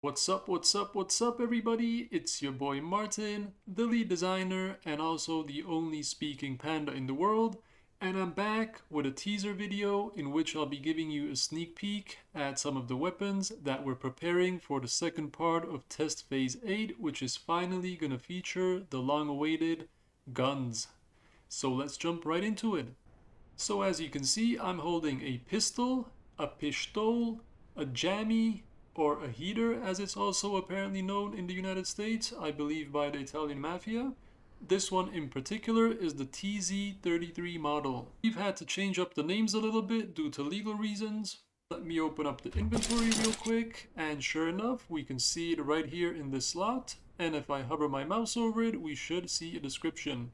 What's up, everybody? It's your boy Martin, the lead designer and also the only speaking panda in the world. And I'm back with a teaser video in which I'll be giving you a sneak peek at some of the weapons that we're preparing for the second part of Test Phase 8, which is finally gonna feature the long-awaited guns. So let's jump right into it. So as you can see, I'm holding a pistol, a pistol, a jammy, or a heater as it's also apparently known in the United States, I believe by the Italian mafia. This one in particular is the TZ33 model. We've had to change up the names a little bit due to legal reasons. Let me open up the inventory real quick, and sure enough, we can see it right here in this slot. And if I hover my mouse over it, we should see a description.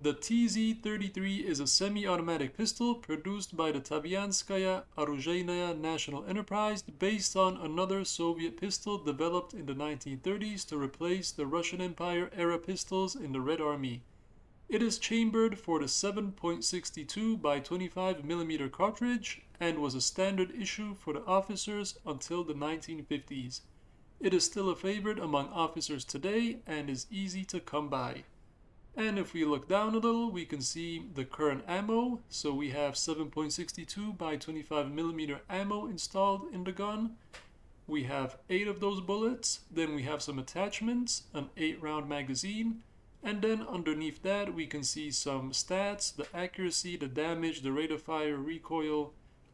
The TZ33 is a semi-automatic pistol produced by the Tavianskaya Orужейная National Enterprise based on another Soviet pistol developed in the 1930s to replace the Russian Empire era pistols in the Red Army. It is chambered for the 7.62 by 25mm cartridge and was a standard issue for the officers until the 1950s. It is still a favorite among officers today and is easy to come by. And if we look down a little, we can see the current ammo. So we have 7.62 by 25mm ammo installed in the gun. We have 8 of those bullets. Then we have some attachments, an 8-round magazine. And then underneath that, we can see some stats, the accuracy, the damage, the rate of fire, recoil.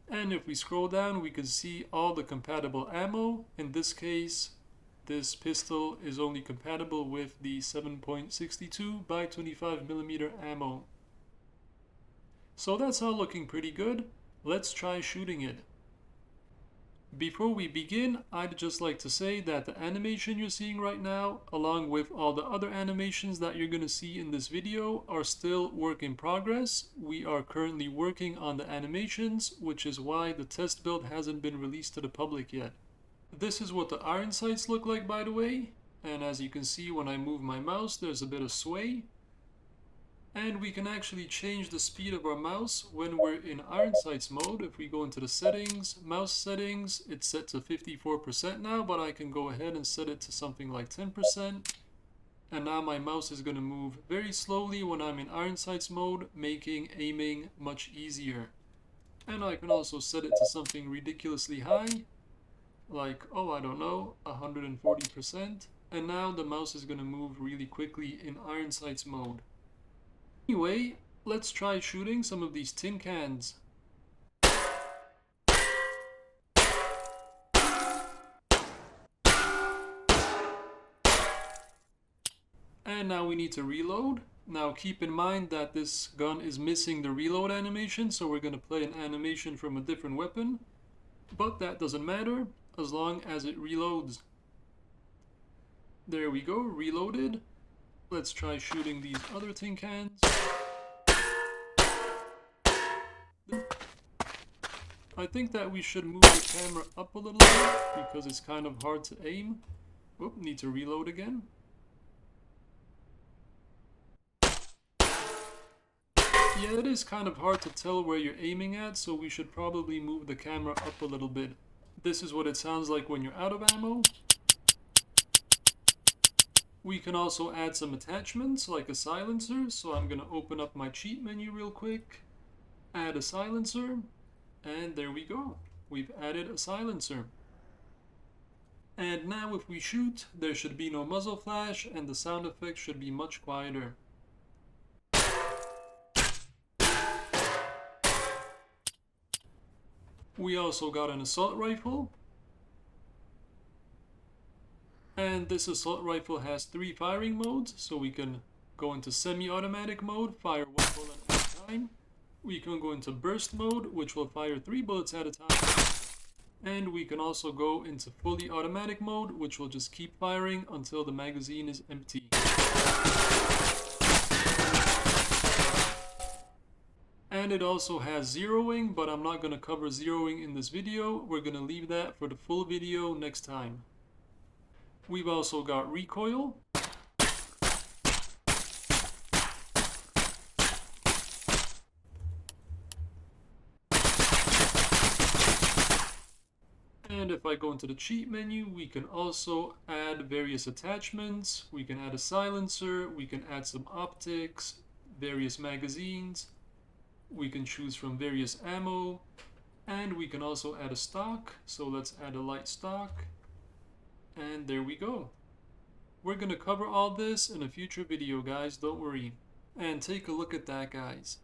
And if we scroll down, we can see all the compatible ammo. In this case, this pistol is only compatible with the 7.62 by 25mm ammo. So that's all looking pretty good. Let's try shooting it. Before we begin, I'd just like to say that the animation you're seeing right now, along with all the other animations that you're going to see in this video, are still work in progress. We are currently working on the animations, which is why the test build hasn't been released to the public yet. This is what the iron sights look like, by the way, and as you can see when I move my mouse there's a bit of sway, and we can actually change the speed of our mouse when we're in iron sights mode. If we go into the settings, mouse settings, it's set to 54% now, but I can go ahead and set it to something like 10%, and now my mouse is going to move very slowly when I'm in iron sights mode, making aiming much easier. And I can also set it to something ridiculously high, like, I don't know, 140%, and now the mouse is going to move really quickly in iron sights mode. Anyway, let's try shooting some of these tin cans. And now we need to reload. Now keep in mind that this gun is missing the reload animation, so we're going to play an animation from a different weapon, but that doesn't matter as long as it reloads. There we go, reloaded. Let's try shooting these other tin cans. I think that we should move the camera up a little bit because it's kind of hard to aim. Oop, need to reload again. Yeah, it is kind of hard to tell where you're aiming at, so we should probably move the camera up a little bit. This is what it sounds like when you're out of ammo. We can also add some attachments like a silencer, so I'm going to open up my cheat menu real quick, add a silencer, and there we go. We've added a silencer. And now if we shoot, there should be no muzzle flash and the sound effect should be much quieter. We also got an assault rifle, and this assault rifle has 3 firing modes, so we can go into semi-automatic mode, fire 1 bullet at a time. We can go into burst mode, which will fire 3 bullets at a time, and we can also go into fully automatic mode, which will just keep firing until the magazine is empty. And it also has zeroing, but I'm not going to cover zeroing in this video. We're going to leave that for the full video next time. We've also got recoil. And if I go into the cheat menu, we can also add various attachments. We can add a silencer, we can add some optics, various magazines. We can choose from various ammo, and we can also add a stock. So let's add a light stock. And there we go. We're gonna cover all this in a future video, guys, don't worry. And take a look at that, guys.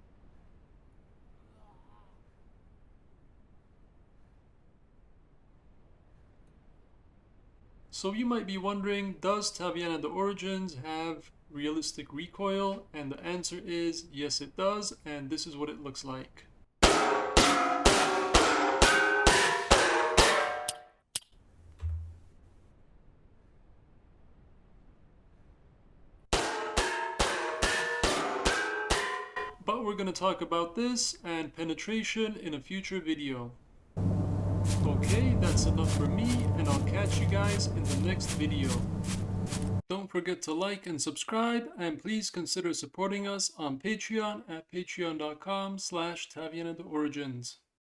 So you might be wondering, does Taviana the Origins have realistic recoil? And the answer is yes it does, and this is what it looks like. But we're gonna talk about this and penetration in a future video. Okay, that's enough for me, and I'll catch you guys in the next video. Don't forget to like and subscribe, and please consider supporting us on Patreon at patreon.com/TavianaTheOrigins.